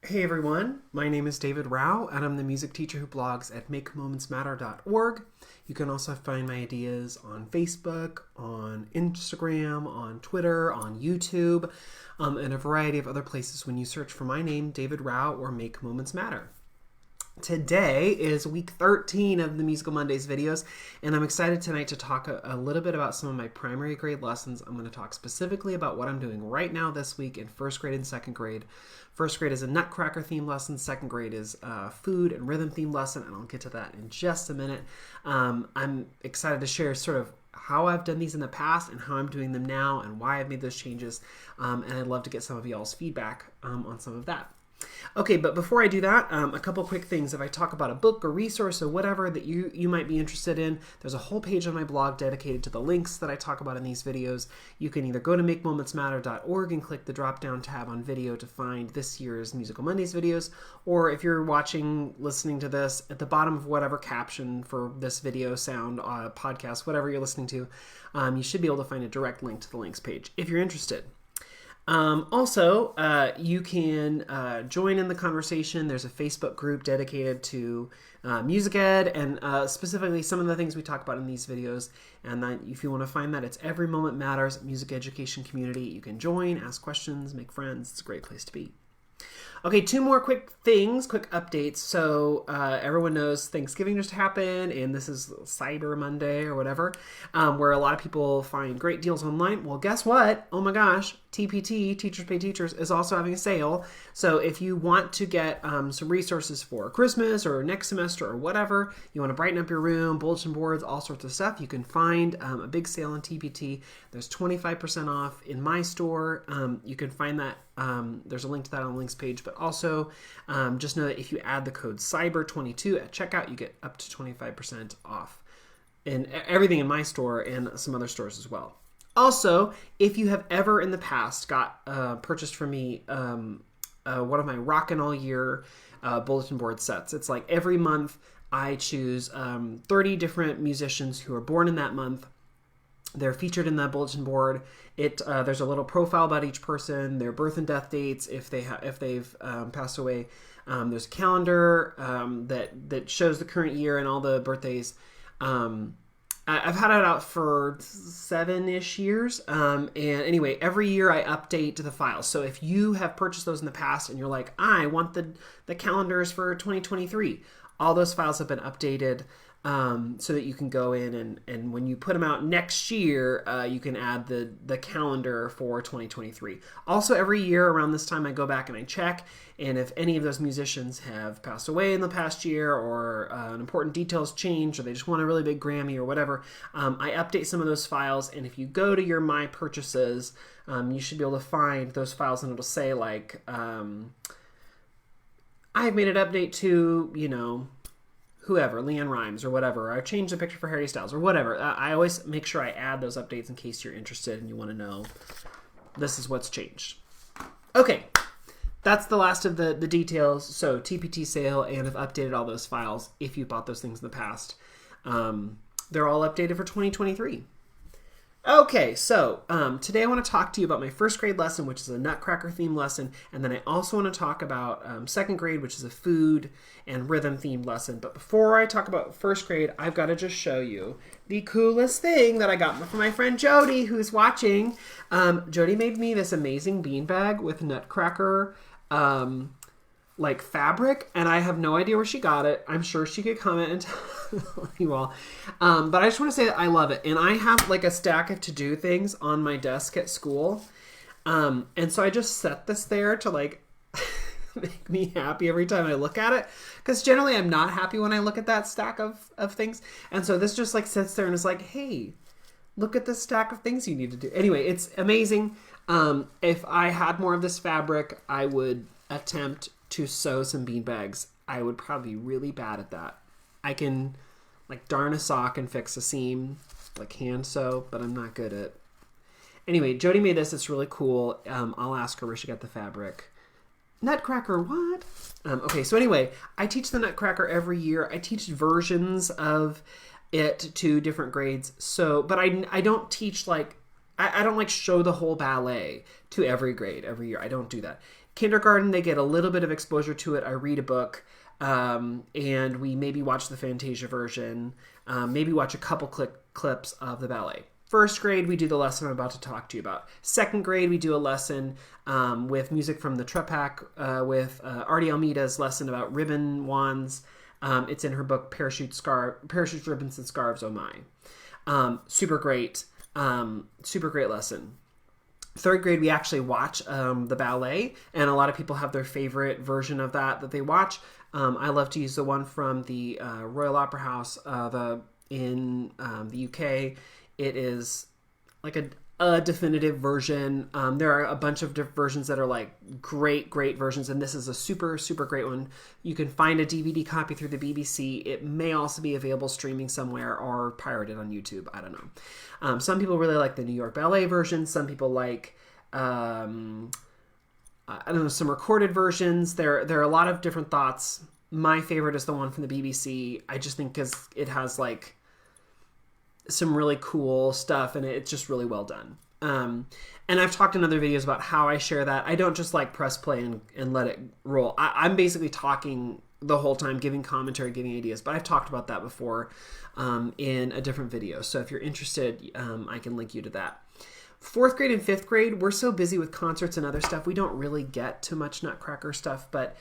Hey everyone, my name is David Rao and I'm the music teacher who blogs at makemomentsmatter.org. You can also find my ideas on Facebook, on Instagram, on Twitter, on YouTube, and a variety of other places when you search for my name, David Rao, or Make Moments Matter. Today is week 13 of the Musical Mondays videos, and I'm excited tonight to talk a little bit about some of my primary grade lessons. I'm going to talk specifically about what I'm doing right now this week in first grade and second grade. First grade is a Nutcracker theme lesson, second grade is a food and rhythm theme lesson, and I'll get to that in just a minute. I'm excited to share sort of how I've done these in the past and how I'm doing them now and why I've made those changes, and I'd love to get some of y'all's feedback on some of that. Okay, but before I do that, a couple quick things. If I talk about a book or resource or whatever that you might be interested in, there's a whole page on my blog dedicated to the links that I talk about in these videos. You can either go to makemomentsmatter.org and click the drop-down tab on video to find this year's Musical Mondays videos, or if you're listening to this, at the bottom of whatever caption for this video, sound, podcast, whatever you're listening to, you should be able to find a direct link to the links page if you're interested. Also, you can join in the conversation. There's a Facebook group dedicated to music ed and specifically some of the things we talk about in these videos. And that if you want to find that, it's Every Moment Matters Music Education Community. You can join, ask questions, make friends. It's a great place to be. Okay, two more quick updates. So everyone knows Thanksgiving just happened, and this is Cyber Monday or whatever, where a lot of people find great deals online. Well, guess what? Oh my gosh, TPT, Teachers Pay Teachers, is also having a sale. So if you want to get some resources for Christmas or next semester or whatever, you want to brighten up your room, bulletin boards, all sorts of stuff, you can find a big sale on TPT. There's 25% off in my store. You can find that. There's a link to that on the links page, but also just know that if you add the code CYBER22 at checkout, you get up to 25% off in everything in my store and some other stores as well. Also, if you have ever in the past purchased from me one of my Rockin' All Year bulletin board sets, it's like every month I choose 30 different musicians who are born in that month. They're featured in that bulletin board. There's a little profile about each person, their birth and death dates, if they've passed away. There's a calendar that shows the current year and all the birthdays. I've had it out for 7-ish years. And anyway, every year I update the files. So if you have purchased those in the past and you're like, I want the calendars for 2023, all those files have been updated. So that you can go in and when you put them out next year, you can add the calendar for 2023. Also, every year around this time, I go back and I check, and if any of those musicians have passed away in the past year or an important details changed or they just won a really big Grammy or whatever, I update some of those files, and if you go to your My Purchases, you should be able to find those files, and it'll say like, I've made an update to, whoever, Leanne Rimes or whatever, or I changed the picture for Harry Styles or whatever. I always make sure I add those updates in case you're interested and you want to know this is what's changed. Okay, that's the last of the details. So TPT sale, and I've updated all those files if you bought those things in the past. They're all updated for 2023. Okay, so today I want to talk to you about my first grade lesson, which is a Nutcracker theme lesson, and then I also want to talk about second grade, which is a food and rhythm themed lesson. But before I talk about first grade, I've got to just show you the coolest thing that I got from my friend Jody, who's watching. Jody made me this amazing beanbag with Nutcracker like fabric, and I have no idea where she got it. I'm sure she could comment and tell you all. But I just want to say that I love it. And I have like a stack of to-do things on my desk at school. And so I just set this there to like make me happy every time I look at it. Because generally I'm not happy when I look at that stack of things. And so this just like sits there and is like, hey, look at this stack of things you need to do. Anyway, it's amazing. If I had more of this fabric, I would attempt to sew some beanbags. I would probably be really bad at that. I can like darn a sock and fix a seam, like hand sew, but I'm not good at. Anyway, Jody made this. It's really cool. I'll ask her where she got the fabric. Nutcracker, what? Okay, so anyway, I teach the Nutcracker every year. I teach versions of it to different grades. So, but I don't teach like, I don't like show the whole ballet to every grade every year. I don't do that. Kindergarten, they get a little bit of exposure to it. I read a book, and we maybe watch the Fantasia version, maybe watch a couple clips of the ballet. First grade, we do the lesson I'm about to talk to you about. Second grade, we do a lesson with music from the Trepak with Artie Almeida's lesson about ribbon wands. It's in her book, Parachutes, Ribbons, and Scarves, Oh My. Super great lesson. Third grade, we actually watch the ballet, and a lot of people have their favorite version of that they watch. I love to use the one from the Royal Opera House in the UK. It is like a definitive version. There are a bunch of different versions that are like great versions, and this is a super great one. You can find a DVD copy through the BBC. It may also be available streaming somewhere or pirated on YouTube. I don't know. Some people really like the New York Ballet version. Some people like I don't know, some recorded versions. There are a lot of different thoughts. My favorite is the one from the BBC. I just think because it has like some really cool stuff, and it's just really well done. And I've talked in other videos about how I share that. I don't just like press play and let it roll. I'm basically talking the whole time, giving commentary, giving ideas, but I've talked about that before in a different video. So if you're interested, I can link you to that. Fourth grade and fifth grade, we're so busy with concerts and other stuff, we don't really get too much Nutcracker stuff, but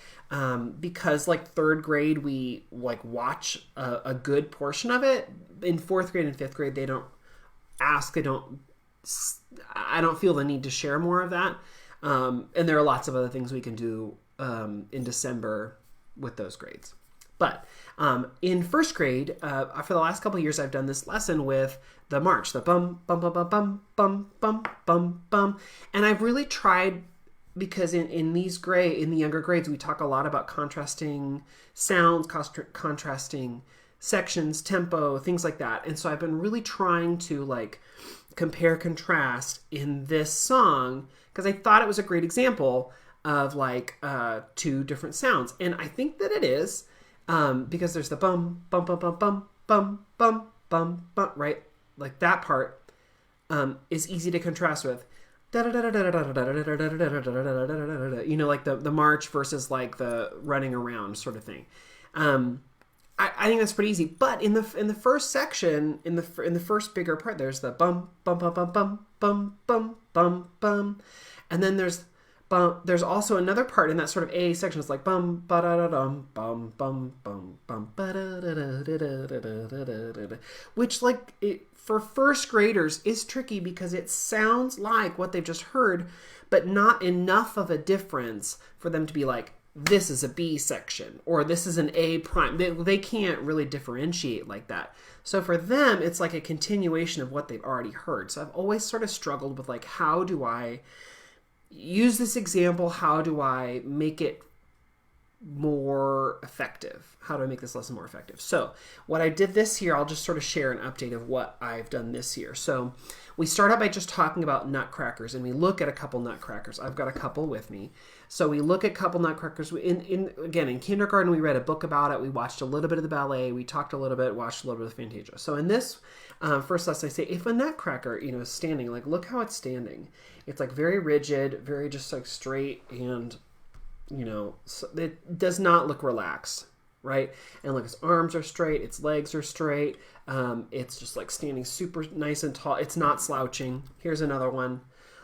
because like third grade, we like watch a good portion of it. In fourth grade and fifth grade, they don't ask, I don't feel the need to share more of that. And there are lots of other things we can do in December with those grades. But in first grade, for the last couple of years, I've done this lesson with the march, the bum, bum, bum, bum, bum, bum, bum, bum, bum. And I've really tried, because in the younger grades, we talk a lot about contrasting sounds, contrasting sections, tempo, things like that. And so I've been really trying to like compare contrast in this song, because I thought it was a great example of like two different sounds. And I think that it is. Because there's the bum, bum, bum, bum, bum, bum, bum, bum, bum, right? Like that part is easy to contrast with. You know, like the march versus like the running around sort of thing. I think that's pretty easy. But in the first section, in the first bigger part, there's the bum, bum, bum, bum, bum, bum, bum, bum, bum, and then there's also another part in that sort of A section. It's like bum ba da da dum bum bum bum bum ba da da da da da da da, which like for first graders is tricky because it sounds like what they've just heard, but not enough of a difference for them to be like, this is a B section or this is an A prime. They can't really differentiate like that. So for them, it's like a continuation of what they've already heard. So I've always sort of struggled with like, how do I use this example? How do I make it more effective? How do I make this lesson more effective? So what I did this year, I'll just sort of share an update of what I've done this year. So we start out by just talking about nutcrackers, and we look at a couple nutcrackers. I've got a couple with me. So we look at a couple nutcrackers. Again, in kindergarten, we read a book about it. We watched a little bit of the ballet. We talked a little bit, watched a little bit of Fantasia. So in this first lesson, I say, if a nutcracker, is standing, like, look how it's standing. It's like very rigid, very just like straight, and so it does not look relaxed, right? And look, its arms are straight, its legs are straight. It's just like standing super nice and tall. It's not slouching. Here's another one.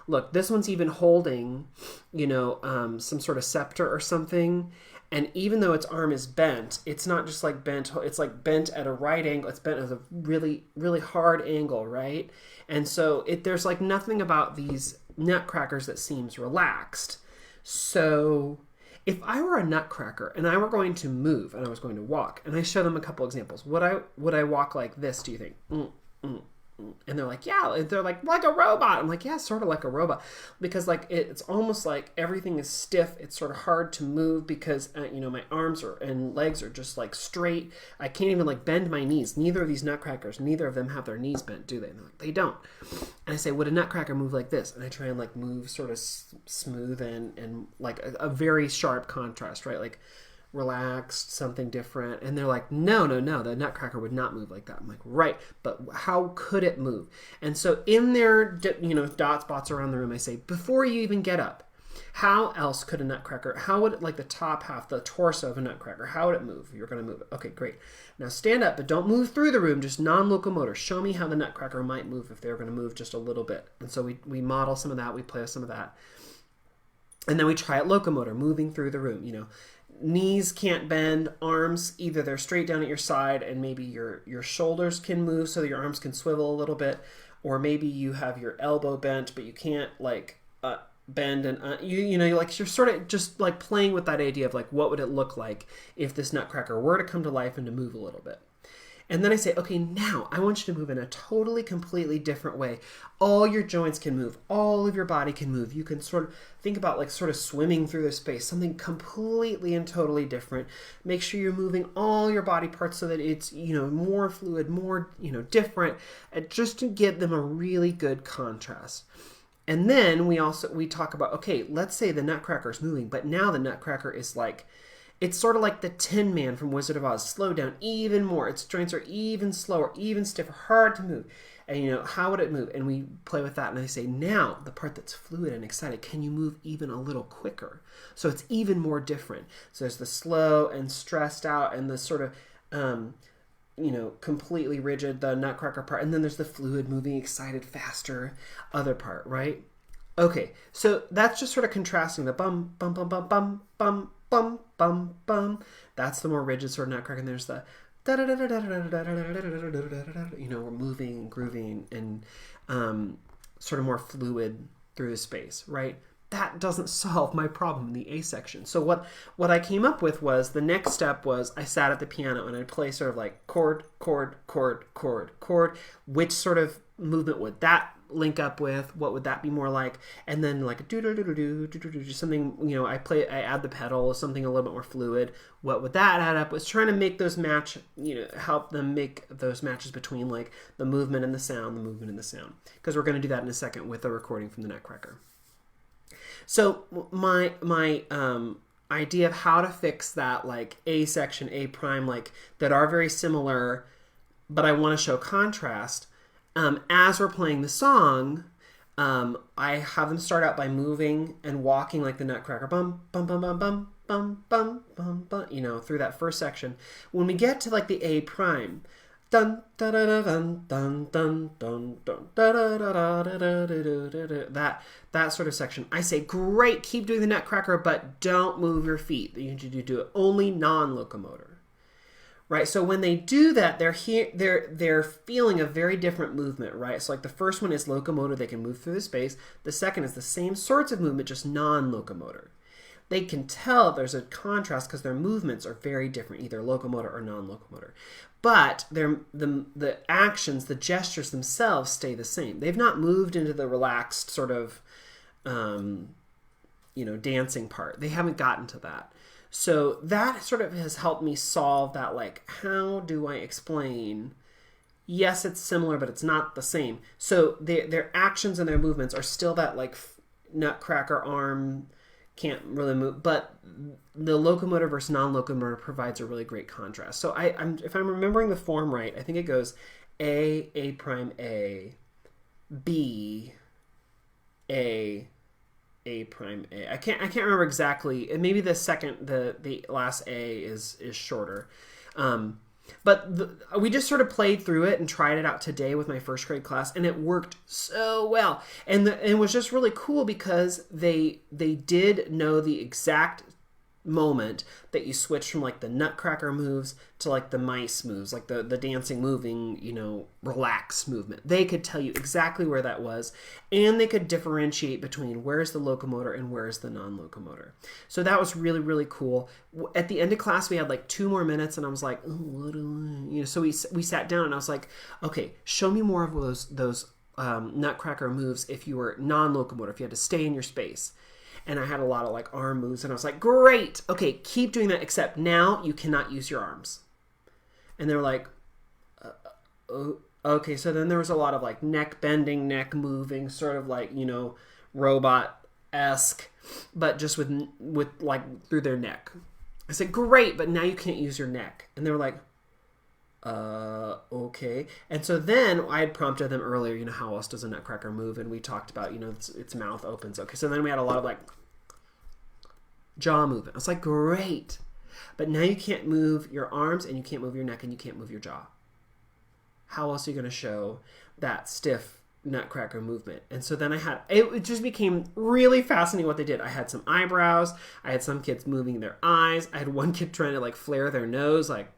Look, this one's even holding, some sort of scepter or something. And even though its arm is bent, it's not just like bent. It's like bent at a right angle. It's bent at a really, really hard angle, right? And so there's like nothing about these nutcrackers that seems relaxed. So if I were a nutcracker and I were going to move and I was going to walk, and I show them a couple examples, would I walk like this, do you think? And they're like, yeah. They're like a robot. I'm like, yeah, sort of like a robot, because like it's almost like everything is stiff. It's sort of hard to move because my arms and legs are just like straight. I can't even like bend my knees. Neither of these nutcrackers, neither of them have their knees bent, do they? And they're like, they don't. And I say, would a nutcracker move like this? And I try and like move sort of smooth and like a very sharp contrast, right? Like relaxed, something different. And they're like, no, the nutcracker would not move like that. I'm like, right, but how could it move? And so in their dot spots around the room, I say, before you even get up, How else could a nutcracker, how would it, like the top half, the torso of a nutcracker, how would it move? You're going to move it. Okay, great. Now stand up, but don't move through the room, just non-locomotor. Show me how the nutcracker might move if they were going to move just a little bit. And so we model some of that, we play with some of that. And then we try it locomotor, moving through the room, you know. Knees can't bend, arms, either they're straight down at your side and maybe your shoulders can move so that your arms can swivel a little bit, or maybe you have your elbow bent but you can't like bend and you know, like you're sort of just like playing with that idea of like what would it look like if this nutcracker were to come to life and to move a little bit. And then I say, okay, now I want you to move in a totally, completely different way. All your joints can move. All of your body can move. You can sort of think about like sort of swimming through the space, something completely and totally different. Make sure you're moving all your body parts so that it's, you know, more fluid, more, you know, different, just to give them a really good contrast. And then we talk about, okay, let's say the nutcracker is moving, but now the nutcracker is like, it's sort of like the Tin Man from Wizard of Oz, slowed down even more. Its joints are even slower, even stiffer, hard to move. And you know, how would it move? And we play with that and I say, now the part that's fluid and excited, can you move even a little quicker? So it's even more different. So there's the slow and stressed out and the sort of, you know, completely rigid, the nutcracker part. And then there's the fluid, moving, excited, faster, other part, right? Okay, so that's just sort of contrasting the bum, bum, bum, bum, bum, bum, bum, bum, bum. That's the more rigid sort of nutcracker. And there's the you know, we're moving and grooving and sort of more fluid through the space, right? That doesn't solve my problem in the A section. So what I came up with was the next step was I sat at the piano and I'd play sort of like chord, chord, chord, chord, chord. Which sort of movement would that link up with? What would that be more like? And then like something, you know, I add the pedal, something a little bit more fluid. What would that add up? Was trying to make those match, you know, help them make those matches between like the movement and the sound, because we're going to do that in a second with a recording from the Nutcracker. So my idea of how to fix that like A section, A prime, like that are very similar, but I want to show contrast. As we're playing the song, I have them start out by moving and walking like the Nutcracker, bum, bum, bum, bum, bum, bum, bum, bum, bum, you know, through that first section. When we get to like the A prime, dun da da da dun dun dun dun dun da da da da da da da, that sort of section, I say, great, keep doing the Nutcracker, but don't move your feet. You need to do it only non-locomotor. Right, so when they do that, they're feeling a very different movement, right? So like the first one is locomotor, they can move through the space. The second is the same sorts of movement, just non-locomotor. They can tell there's a contrast because their movements are very different, either locomotor or non-locomotor. But the actions, the gestures themselves stay the same. They've not moved into the relaxed sort of, you know, dancing part. They haven't gotten to that. So that sort of has helped me solve that, like, how do I explain, yes, it's similar, but it's not the same. So their actions and their movements are still that, like, Nutcracker arm can't really move, but the locomotor versus non-locomotor provides a really great contrast. So if I'm remembering the form right, I think it goes A prime A, B, A prime A. I can't remember exactly. Maybe the second, the last A is shorter. But we just sort of played through it and tried it out today with my first grade class, and it worked so well. And it was just really cool because they did know the exact moment that you switch from like the Nutcracker moves to like the mice moves, like the dancing, moving, you know, relaxed movement. They could tell you exactly where that was, and they could differentiate between where's the locomotor and where's the non-locomotor. So that was really, really cool. At the end of class, we had like 2 more minutes, and I was like, oh, what do I, you know, so we sat down, and I was like, okay, show me more of those Nutcracker moves if you were non-locomotor, if you had to stay in your space. And I had a lot of like arm moves, and I was like, great, okay, keep doing that, except now you cannot use your arms. And they were like, okay. So then there was a lot of like neck bending, neck moving, sort of like, you know, robot-esque, but just with like through their neck. I said, great, but now you can't use your neck. And they were like, okay. And so then I had prompted them earlier, you know, how else does a Nutcracker move? And we talked about, you know, its mouth opens. Okay, so then we had a lot of like, jaw movement. I was like, great. But now you can't move your arms and you can't move your neck and you can't move your jaw. How else are you going to show that stiff Nutcracker movement? And so then it just became really fascinating what they did. I had some eyebrows. I had some kids moving their eyes. I had one kid trying to like flare their nose, like,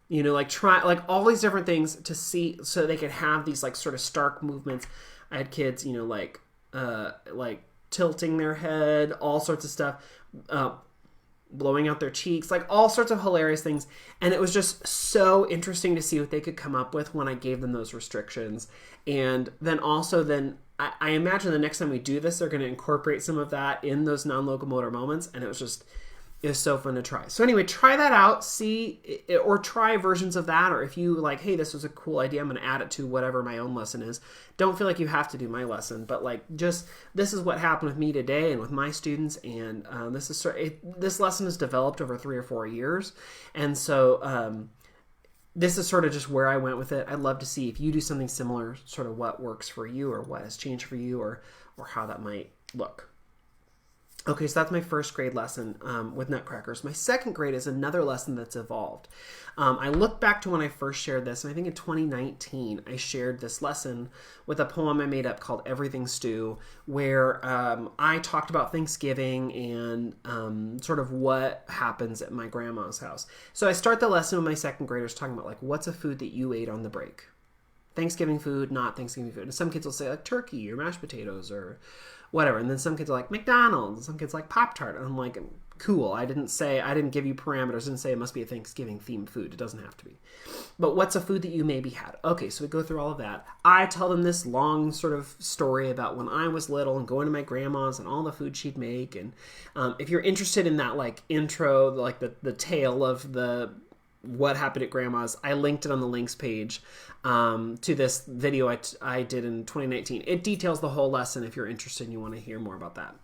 you know, like try like all these different things to see so they could have these like sort of stark movements. I had kids, you know, like tilting their head, all sorts of stuff, blowing out their cheeks, like all sorts of hilarious things. And it was just so interesting to see what they could come up with when I gave them those restrictions. And then also I imagine the next time we do this, they're going to incorporate some of that in those non-locomotor moments. And it was so fun to try. So anyway, try that out, see, or try versions of that. Or if you like, hey, this was a cool idea, I'm going to add it to whatever my own lesson is. Don't feel like you have to do my lesson, but like just, this is what happened with me today and with my students. And this lesson is developed over 3 or 4 years. And so this is sort of just where I went with it. I'd love to see if you do something similar, sort of what works for you or what has changed for you or how that might look. Okay, so that's my first grade lesson with Nutcrackers. My second grade is another lesson that's evolved. I look back to when I first shared this, and I think in 2019, I shared this lesson with a poem I made up called Everything Stew, where I talked about Thanksgiving and sort of what happens at my grandma's house. So I start the lesson with my second graders talking about, like, what's a food that you ate on the break? Thanksgiving food, not Thanksgiving food. And some kids will say, like, turkey or mashed potatoes or whatever. And then some kids are like McDonald's, and some kids like Pop-Tart. And I'm like, cool. I didn't give you parameters. I didn't say it must be a Thanksgiving themed food. It doesn't have to be. But what's a food that you maybe had? Okay, so we go through all of that. I tell them this long sort of story about when I was little and going to my grandma's and all the food she'd make. And if you're interested in that like intro, like the tale of the what happened at grandma's, I linked it on the links page to this video I did in 2019. It details the whole lesson if you're interested and you want to hear more about that.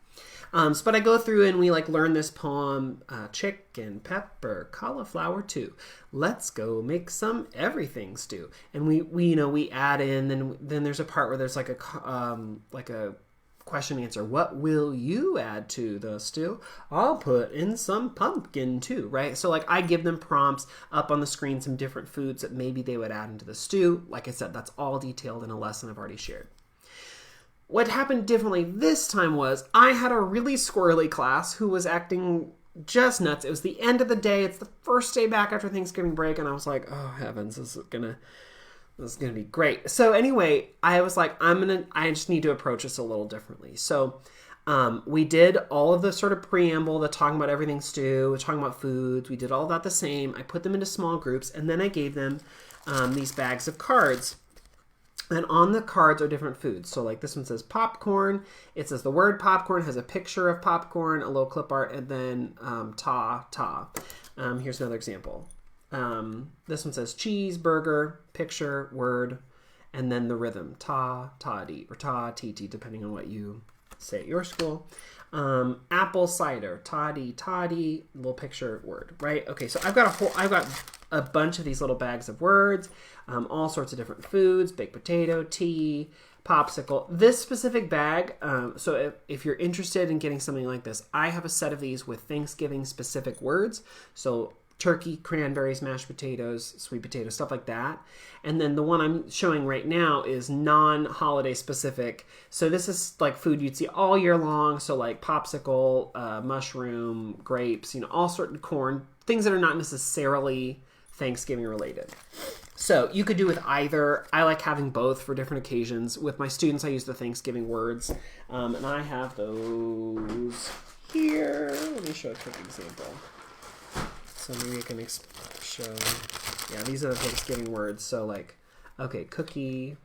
But I go through and we like learn this poem, chicken, pepper, cauliflower too. Let's go make some everything stew. And we add in, then there's a part where there's like a question answer. What will you add to the stew? I'll put in some pumpkin too, right? So like I give them prompts up on the screen, some different foods that maybe they would add into the stew. Like I said, that's all detailed in a lesson I've already shared. What happened differently this time was I had a really squirrely class who was acting just nuts. It was the end of the day. It's the first day back after Thanksgiving break. And I was like, oh heavens, this is gonna be great. So anyway, I was like, I just need to approach this a little differently. So we did all of the sort of preamble, the talking about everything stew, talking about foods. We did all that the same. I put them into small groups, and then I gave them these bags of cards. And on the cards are different foods. So like this one says popcorn. It says the word popcorn, has a picture of popcorn, a little clip art, and then ta. Here's another example. This one says cheeseburger, picture, word, and then the rhythm, ta-dee, or ta-tee-tee, depending on what you say at your school. Apple cider, ta-dee, little picture, word, right? Okay, so I've got a bunch of these little bags of words, all sorts of different foods, baked potato, tea, popsicle. This specific bag, so if you're interested in getting something like this, I have a set of these with Thanksgiving specific words. So turkey, cranberries, mashed potatoes, sweet potatoes, stuff like that. And then the one I'm showing right now is non-holiday specific. So this is like food you'd see all year long. So like popsicle, mushroom, grapes, all sorts of corn, things that are not necessarily Thanksgiving related. So you could do with either. I like having both for different occasions. With my students, I use the Thanksgiving words. And I have those here. Let me show a quick example. So maybe I can show, these are the Thanksgiving words. So like, okay, cookie,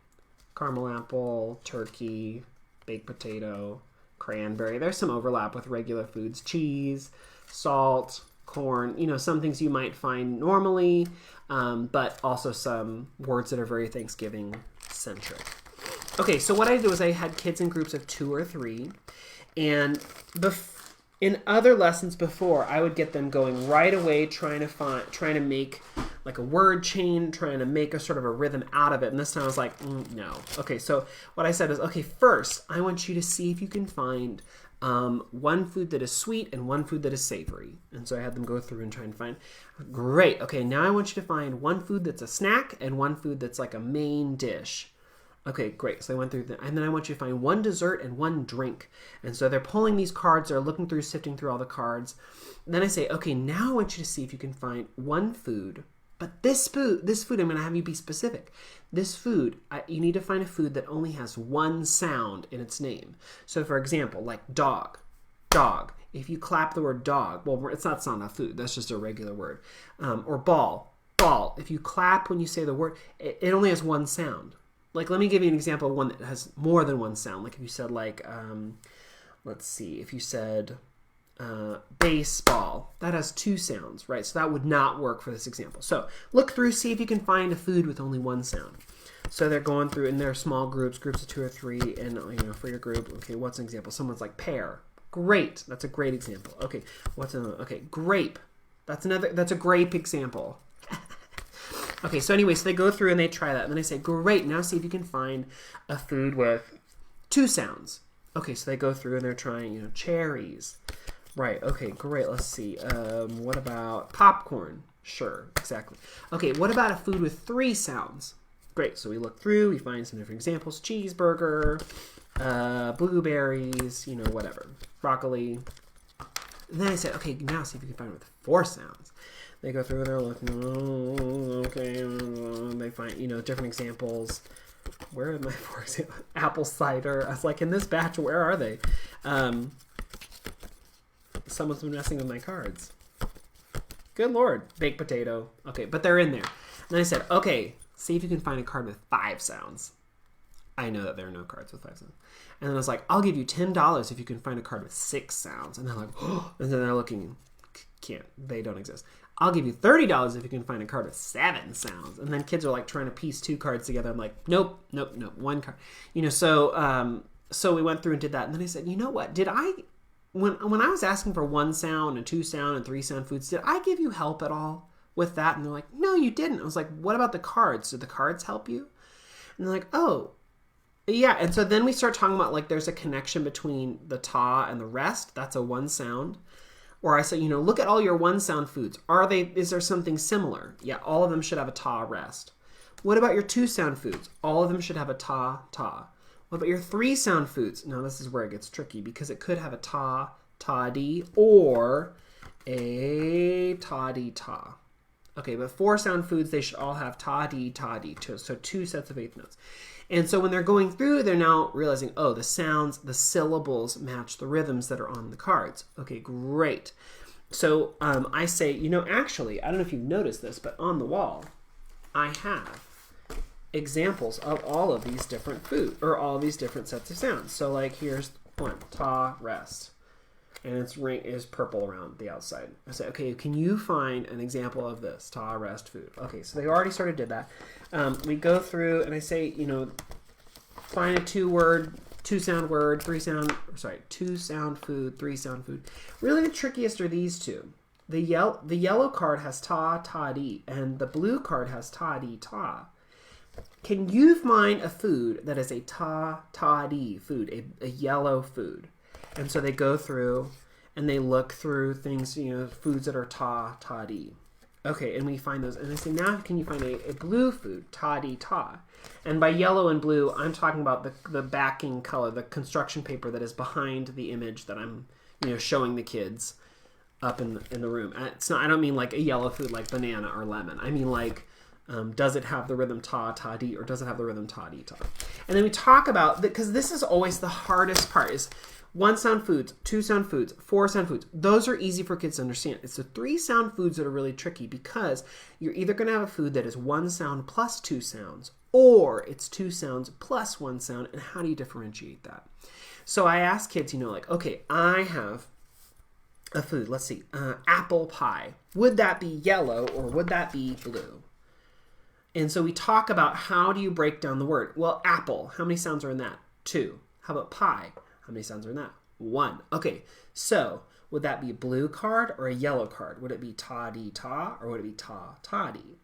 caramel apple, turkey, baked potato, cranberry. There's some overlap with regular foods, cheese, salt, corn, some things you might find normally, but also some words that are very Thanksgiving centric. Okay, so what I did was I had kids in groups of 2 or 3, and in other lessons before, I would get them going right away trying to make like a word chain, trying to make a sort of a rhythm out of it. And this time I was like, no. Okay, so what I said is, okay, first I want you to see if you can find one food that is sweet and one food that is savory. And so I had them go through and try and find, great. Okay, now I want you to find one food that's a snack and one food that's like a main dish. Okay, great. So I went through that. And then I want you to find one dessert and one drink. And so they're pulling these cards. They're looking through, sifting through all the cards. And then I say, okay, now I want you to see if you can find one food. But this food, I'm going to have you be specific. This food, you need to find a food that only has one sound in its name. So for example, like dog, dog. If you clap the word dog, well, it's not a food. That's just a regular word. Or ball, ball. If you clap when you say the word, it only has one sound. Like, let me give you an example of one that has more than one sound. Like if you said like, let's see, if you said baseball, that has two sounds, right? So that would not work for this example. So look through, see if you can find a food with only one sound. So they're going through, and they're small groups of 2 or 3, and for your group, okay, what's an example? Someone's like pear. Great, that's a great example. Okay, what's another? Okay, grape. That's a grape example. Okay, so anyway, so they go through and they try that. And then I say, great, now see if you can find a food with 2 sounds. Okay, so they go through and they're trying, cherries. Right, okay, great, let's see. What about popcorn? Sure, exactly. Okay, what about a food with 3 sounds? Great, so we look through, we find some different examples. Cheeseburger, blueberries, whatever. Broccoli. And then I said, okay, now see if you can find it with 4 sounds. They go through and they're looking, okay, they find, different examples. Where am I, for example? Apple cider. I was like, in this batch, where are they? Someone's been messing with my cards. Good Lord. Baked potato. Okay, but they're in there. And then I said, okay, see if you can find a card with 5 sounds. I know that there are no cards with 5 sounds. And then I was like, I'll give you $10 if you can find a card with 6 sounds. And they're like, oh, and then they're looking, can't, they don't exist. I'll give you $30 if you can find a card with 7 sounds. And then kids are like trying to piece 2 cards together. I'm like, nope, 1 card. So we went through and did that. And then I said, you know what? When I was asking for 1 sound and 2 sound and 3 sound foods, did I give you help at all with that? And they're like, no, you didn't. I was like, what about the cards? Did the cards help you? And they're like, oh, yeah. And so then we start talking about like there's a connection between the ta and the rest. That's a 1 sound. Or I say, look at all your 1 sound foods. Is there something similar? Yeah, all of them should have a ta rest. What about your 2 sound foods? All of them should have a ta, ta. What about your 3 sound foods? Now this is where it gets tricky because it could have a ta, ta-dee, or a ta-dee, ta. Okay, but 4 sound foods, they should all have ta-dee, ta-dee. So 2 sets of 8th notes. And so when they're going through, they're now realizing, oh, the sounds, the syllables match the rhythms that are on the cards. Okay, great. So I say, actually, I don't know if you've noticed this, but on the wall, I have examples of all of these different food, or all these different sets of sounds. So like here's one, ta, rest. And its ring is purple around the outside. I say, okay, can you find an example of this? Ta, rest, food. Okay, so they already sort of did that. We go through and I say, find a 2 sound word, 2 sound food, 3 sound food. Really the trickiest are these 2. The yellow card has ta, ta-dee, and the blue card has ta-dee, ta. Can you find a food that is a ta, ta-dee food, a yellow food? And so they go through and they look through things, foods that are ta, ta-dee. Okay, and we find those. And I say, now can you find a blue food, ta-dee, ta? And by yellow and blue, I'm talking about the backing color, the construction paper that is behind the image that I'm, showing the kids up in the room. I don't mean like a yellow food like banana or lemon. I mean like, does it have the rhythm ta, ta-dee, or does it have the rhythm ta-dee, ta? And then we talk about, because this is always the hardest part, is 1 sound foods, 2 sound foods, 4 sound foods. Those are easy for kids to understand. It's the 3 sound foods that are really tricky because you're either going to have a food that is 1 sound plus 2 sounds, or it's 2 sounds plus 1 sound, and how do you differentiate that? So I ask kids, okay, I have a food, let's see, apple pie. Would that be yellow or would that be blue? And so we talk about how do you break down the word? Well, apple, how many sounds are in that? 2. How about pie? How many sounds are in that? 1. Okay, so would that be a blue card or a yellow card? Would it be ta-dee, ta, or would it be ta, ta-dee?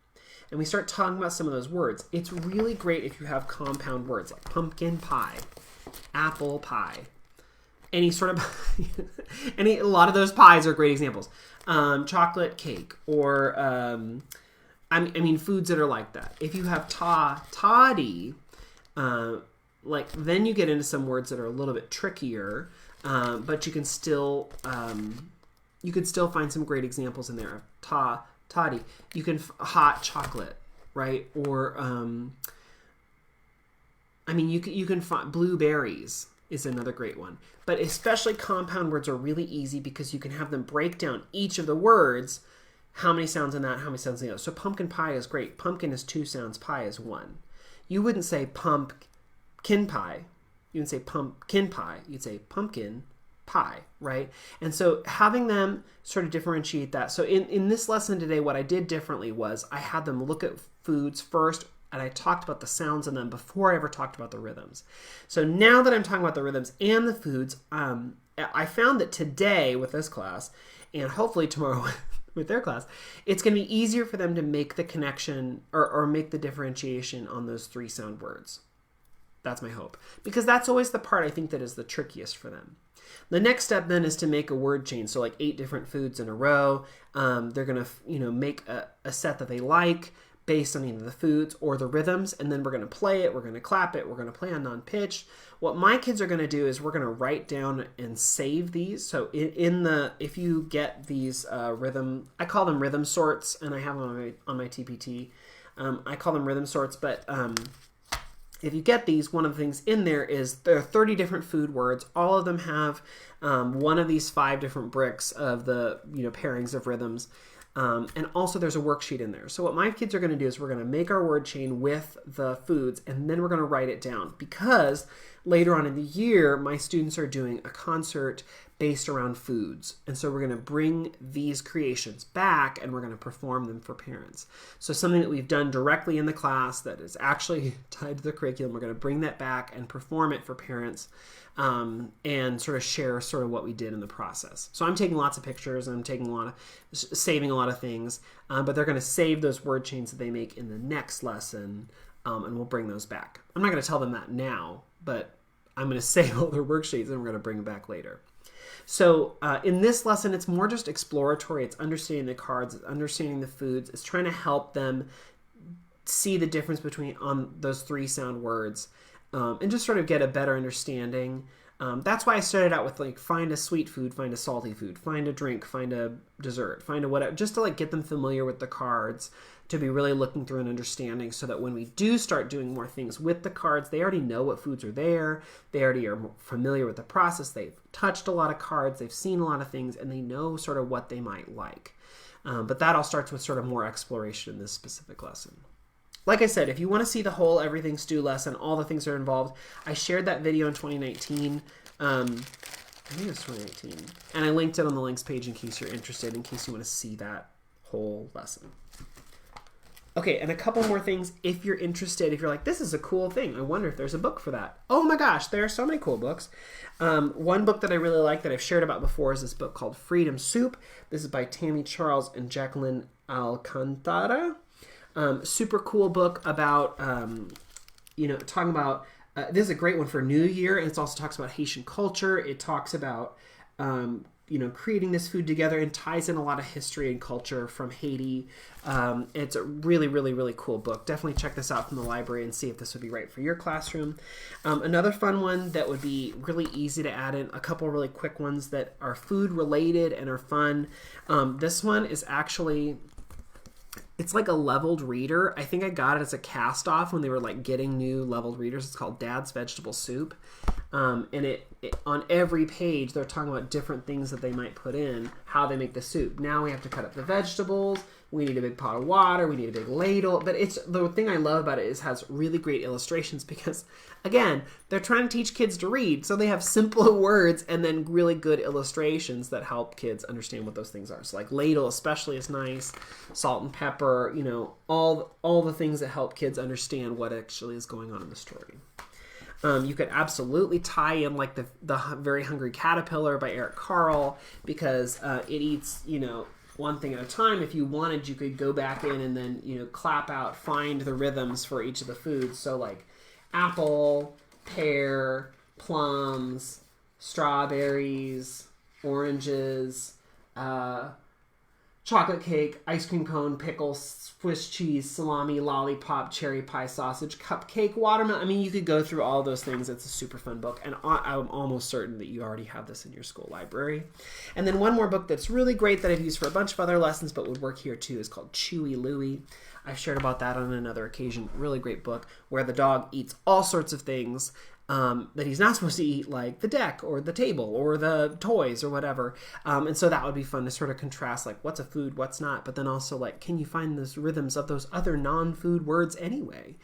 and we start talking about some of those words, it's really great if you have compound words like pumpkin pie, apple pie, any sort of, a lot of those pies are great examples. Chocolate cake, or, I mean, foods that are like that. If you have toddy, like, then you get into some words that are a little bit trickier, but you can still find some great examples in there. Toddy. You can hot chocolate, right? Or you can find blueberries is another great one. But especially compound words are really easy because you can have them break down each of the words. How many sounds in that? How many sounds in the other? So pumpkin pie is great. Pumpkin is 2 sounds. Pie is 1. You wouldn't say pumpkin pie. You wouldn't say pumpkin pie. You'd say pumpkin pie, right? And so having them sort of differentiate that. So in this lesson today, what I did differently was I had them look at foods first, and I talked about the sounds in them before I ever talked about the rhythms. So now that I'm talking about the rhythms and the foods, I found that today with this class, and hopefully tomorrow with their class, it's going to be easier for them to make the connection or make the differentiation on those 3 sound words. That's my hope. Because that's always the part I think that is the trickiest for them. The next step then is to make a word chain. So like 8 different foods in a row. They're going to make a set that they like based on either the foods or the rhythms, and then we're going to play it, we're going to clap it, we're going to play on non-pitch. What my kids are going to do is we're going to write down and save these. So if you get these rhythm, I call them rhythm sorts, and I have them on my TPT. I call them rhythm sorts, but if you get these, one of the things in there is there are 30 different food words. All of them have one of these 5 different bricks of the pairings of rhythms. And also there's a worksheet in there. So what my kids are going to do is we're going to make our word chain with the foods, and then we're going to write it down, because later on in the year, my students are doing a concert based around foods. And so we're going to bring these creations back and we're going to perform them for parents. So something that we've done directly in the class that is actually tied to the curriculum, we're going to bring that back and perform it for parents. And sort of share sort of what we did in the process. So I'm taking lots of pictures, and I'm saving a lot of things, but they're going to save those word chains that they make in the next lesson, and we'll bring those back. I'm not going to tell them that now, but I'm going to save all their worksheets and we're going to bring them back later. So in this lesson, it's more just exploratory. It's understanding the cards, it's understanding the foods. It's trying to help them see the difference between on those 3 sound words. And just sort of get a better understanding. That's why I started out with like find a sweet food, find a salty food, find a drink, find a dessert, find a whatever, just to like get them familiar with the cards, to be really looking through and understanding, so that when we do start doing more things with the cards, they already know what foods are there. They already are familiar with the process. They've touched a lot of cards. They've seen a lot of things, and they know sort of what they might like. But that all starts with sort of more exploration in this specific lesson. Like I said, if you want to see the whole Everything Stew lesson, all the things that are involved, I shared that video in 2019. I think it was 2019. And I linked it on the links page in case you're interested, in case you want to see that whole lesson. Okay, and a couple more things if you're interested. If you're like, this is a cool thing, I wonder if there's a book for that. Oh my gosh, there are so many cool books. One book that I really like that I've shared about before is this book called Freedom Soup. This is by Tammy Charles and Jacqueline Alcantara. Super cool book about, talking about, this is a great one for New Year, and it also talks about Haitian culture. It talks about, creating this food together, and ties in a lot of history and culture from Haiti. It's a really, really, really cool book. Definitely check this out from the library and see if this would be right for your classroom. Another fun one that would be really easy to add in, a couple really quick ones that are food related and are fun. This one is actually... It's like a leveled reader. I think I got it as a cast off when they were like getting new leveled readers. It's called Dad's Vegetable Soup. And it on every page, they're talking about different things that they might put in, how they make the soup. Now we have to cut up the vegetables. We need a big pot of water. We need a big ladle. But it's the thing I love about it is it has really great illustrations because, again, they're trying to teach kids to read. So they have simple words and then really good illustrations that help kids understand what those things are. So like ladle especially is nice. Salt and pepper, all the things that help kids understand what actually is going on in the story. You could absolutely tie in like the Very Hungry Caterpillar by Eric Carle because it eats, one thing at a time. If you wanted, you could go back in and then, you know, clap out, find the rhythms for each of the foods. So like apple, pear, plums, strawberries, oranges, chocolate cake, ice cream cone, pickles, Swiss cheese, salami, lollipop, cherry pie, sausage, cupcake, watermelon. I mean, you could go through all those things. It's a super fun book, and I'm almost certain that you already have this in your school library. And then one more book that's really great that I've used for a bunch of other lessons but would work here too is called Chewy Louie. I've shared about that on another occasion. Really great book where the dog eats all sorts of things that he's not supposed to eat, like the deck or the table or the toys or whatever. And so that would be fun to sort of contrast, like what's a food, what's not, but then also like, can you find those rhythms of those other non-food words anyway?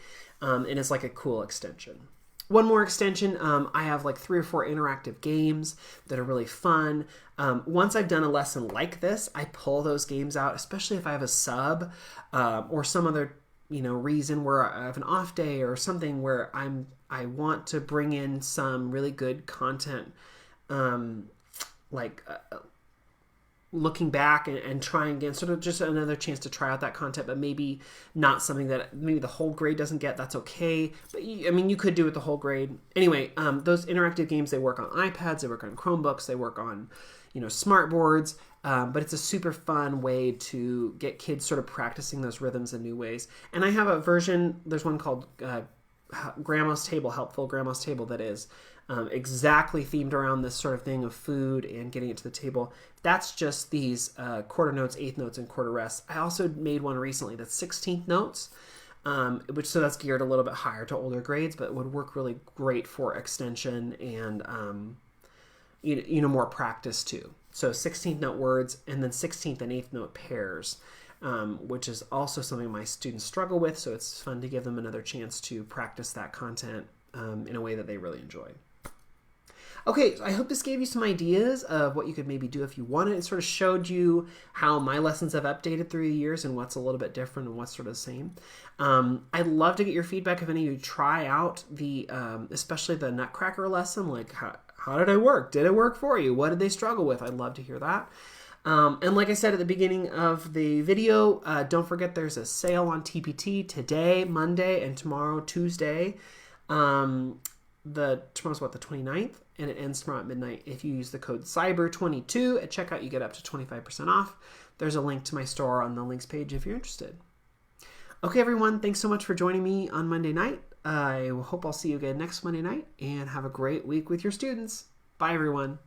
And it's like a cool extension. One more extension, I have like 3 or 4 interactive games that are really fun. Once I've done a lesson like this, I pull those games out, especially if I have a sub or some other reason where I have an off day or something where I want to bring in some really good content, looking back and trying again, sort of just another chance to try out that content, but maybe not something that maybe the whole grade doesn't get. That's okay. But you could do it the whole grade. Anyway, those interactive games, they work on iPads, they work on Chromebooks, they work on, smart boards. But it's a super fun way to get kids sort of practicing those rhythms in new ways. And I have a version, there's one called Grandma's Table, Helpful Grandma's Table, that is exactly themed around this sort of thing of food and getting it to the table. That's just these quarter notes, eighth notes, and quarter rests. I also made one recently that's 16th notes, so that's geared a little bit higher to older grades, but would work really great for extension and more practice too. So 16th note words and then 16th and 8th note pairs, which is also something my students struggle with. So it's fun to give them another chance to practice that content in a way that they really enjoy. Okay, so I hope this gave you some ideas of what you could maybe do if you wanted. It sort of showed you how my lessons have updated through the years and what's a little bit different and what's sort of the same. I'd love to get your feedback if any of you try out the, especially the Nutcracker lesson, like how did it work? Did it work for you? What did they struggle with? I'd love to hear that. And like I said at the beginning of the video, don't forget there's a sale on TPT today, Monday, and tomorrow, Tuesday. Tomorrow's the 29th, and it ends tomorrow at midnight. If you use the code CYBER22 at checkout, you get up to 25% off. There's a link to my store on the links page if you're interested. Okay, everyone, thanks so much for joining me on Monday night. I hope I'll see you again next Monday night, and have a great week with your students. Bye, everyone.